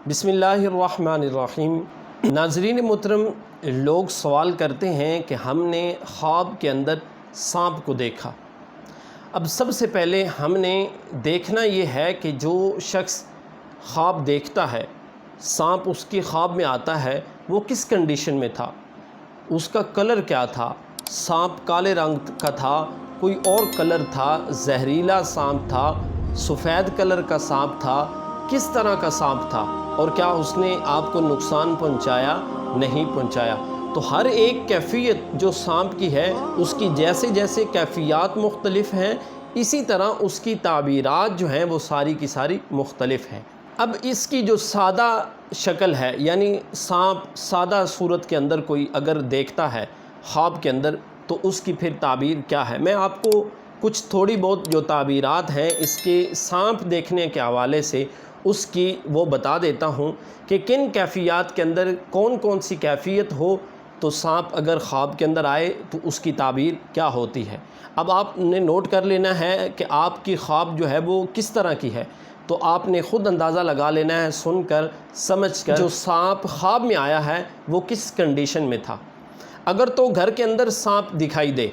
بسم اللہ الرحمن الرحیم۔ ناظرین محترم، لوگ سوال کرتے ہیں کہ ہم نے خواب کے اندر سانپ کو دیکھا۔ اب سب سے پہلے ہم نے دیکھنا یہ ہے کہ جو شخص خواب دیکھتا ہے، سانپ اس کی خواب میں آتا ہے، وہ کس کنڈیشن میں تھا، اس کا کلر کیا تھا۔ سانپ کالے رنگ کا تھا، کوئی اور کلر تھا، زہریلا سانپ تھا، سفید کلر کا سانپ تھا، کس طرح کا سانپ تھا، اور کیا اس نے آپ کو نقصان پہنچایا، نہیں پہنچایا۔ تو ہر ایک کیفیت جو سانپ کی ہے، اس کی جیسے جیسے کیفیات مختلف ہیں، اسی طرح اس کی تعبیرات جو ہیں وہ ساری کی ساری مختلف ہیں۔ اب اس کی جو سادہ شکل ہے، یعنی سانپ سادہ صورت کے اندر کوئی اگر دیکھتا ہے خواب کے اندر، تو اس کی پھر تعبیر کیا ہے، میں آپ کو کچھ تھوڑی بہت جو تعبیرات ہیں اس کے سانپ دیکھنے کے حوالے سے اس کی وہ بتا دیتا ہوں کہ کن کیفیات کے اندر کون کون سی کیفیت ہو تو سانپ اگر خواب کے اندر آئے تو اس کی تعبیر کیا ہوتی ہے۔ اب آپ نے نوٹ کر لینا ہے کہ آپ کی خواب جو ہے وہ کس طرح کی ہے، تو آپ نے خود اندازہ لگا لینا ہے سن کر سمجھ کر جو سانپ خواب میں آیا ہے وہ کس کنڈیشن میں تھا۔ اگر تو گھر کے اندر سانپ دکھائی دے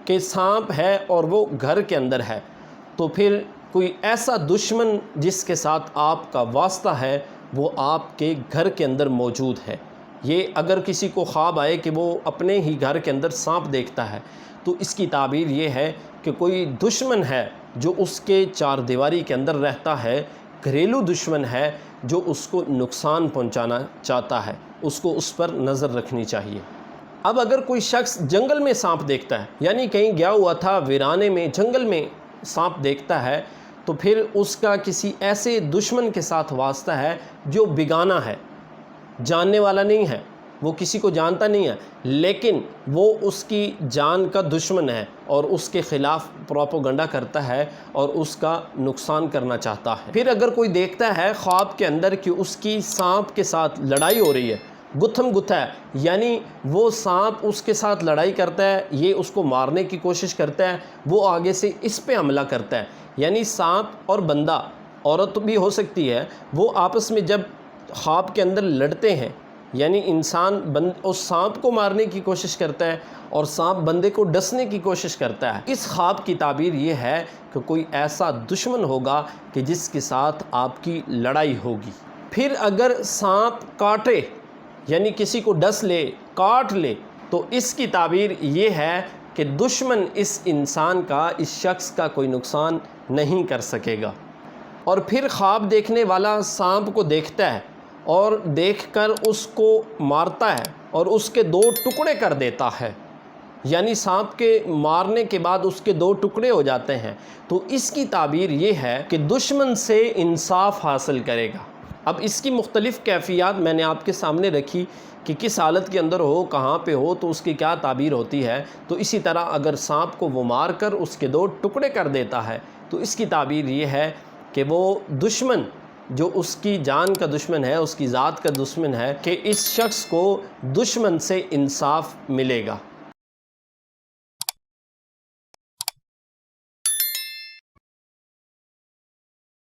کہ سانپ ہے اور وہ گھر کے اندر ہے، تو پھر کوئی ایسا دشمن جس کے ساتھ آپ کا واسطہ ہے وہ آپ کے گھر کے اندر موجود ہے۔ یہ اگر کسی کو خواب آئے کہ وہ اپنے ہی گھر کے اندر سانپ دیکھتا ہے، تو اس کی تعبیر یہ ہے کہ کوئی دشمن ہے جو اس کے چار دیواری کے اندر رہتا ہے، گھریلو دشمن ہے جو اس کو نقصان پہنچانا چاہتا ہے، اس کو اس پر نظر رکھنی چاہیے۔ اب اگر کوئی شخص جنگل میں سانپ دیکھتا ہے، یعنی کہیں گیا ہوا تھا ویرانے میں، جنگل میں سانپ دیکھتا ہے، تو پھر اس کا کسی ایسے دشمن کے ساتھ واسطہ ہے جو بیگانہ ہے، جاننے والا نہیں ہے، وہ کسی کو جانتا نہیں ہے، لیکن وہ اس کی جان کا دشمن ہے اور اس کے خلاف پروپیگنڈا کرتا ہے اور اس کا نقصان کرنا چاہتا ہے۔ پھر اگر کوئی دیکھتا ہے خواب کے اندر کہ اس کی سانپ کے ساتھ لڑائی ہو رہی ہے، گتھم گتھا ہے، یعنی وہ سانپ اس کے ساتھ لڑائی کرتا ہے، یہ اس کو مارنے کی کوشش کرتا ہے، وہ آگے سے اس پہ حملہ کرتا ہے، یعنی سانپ اور بندہ، عورت بھی ہو سکتی ہے، وہ آپس میں جب خواب کے اندر لڑتے ہیں، یعنی انسان اس سانپ کو مارنے کی کوشش کرتا ہے اور سانپ بندے کو ڈسنے کی کوشش کرتا ہے، اس خواب کی تعبیر یہ ہے کہ کوئی ایسا دشمن ہوگا کہ جس کے ساتھ آپ کی لڑائی ہوگی۔ پھر اگر سانپ کاٹے، یعنی کسی کو ڈس لے، کاٹ لے، تو اس کی تعبیر یہ ہے کہ دشمن اس انسان کا، اس شخص کا کوئی نقصان نہیں کر سکے گا۔ اور پھر خواب دیکھنے والا سانپ کو دیکھتا ہے اور دیکھ کر اس کو مارتا ہے اور اس کے دو ٹکڑے کر دیتا ہے، یعنی سانپ کے مارنے کے بعد اس کے دو ٹکڑے ہو جاتے ہیں، تو اس کی تعبیر یہ ہے کہ دشمن سے انصاف حاصل کرے گا۔ اب اس کی مختلف کیفیات میں نے آپ کے سامنے رکھی کہ کس حالت کے اندر ہو، کہاں پہ ہو، تو اس کی کیا تعبیر ہوتی ہے۔ تو اسی طرح اگر سانپ کو وہ مار کر اس کے دو ٹکڑے کر دیتا ہے تو اس کی تعبیر یہ ہے کہ وہ دشمن جو اس کی جان کا دشمن ہے، اس کی ذات کا دشمن ہے، کہ اس شخص کو دشمن سے انصاف ملے گا۔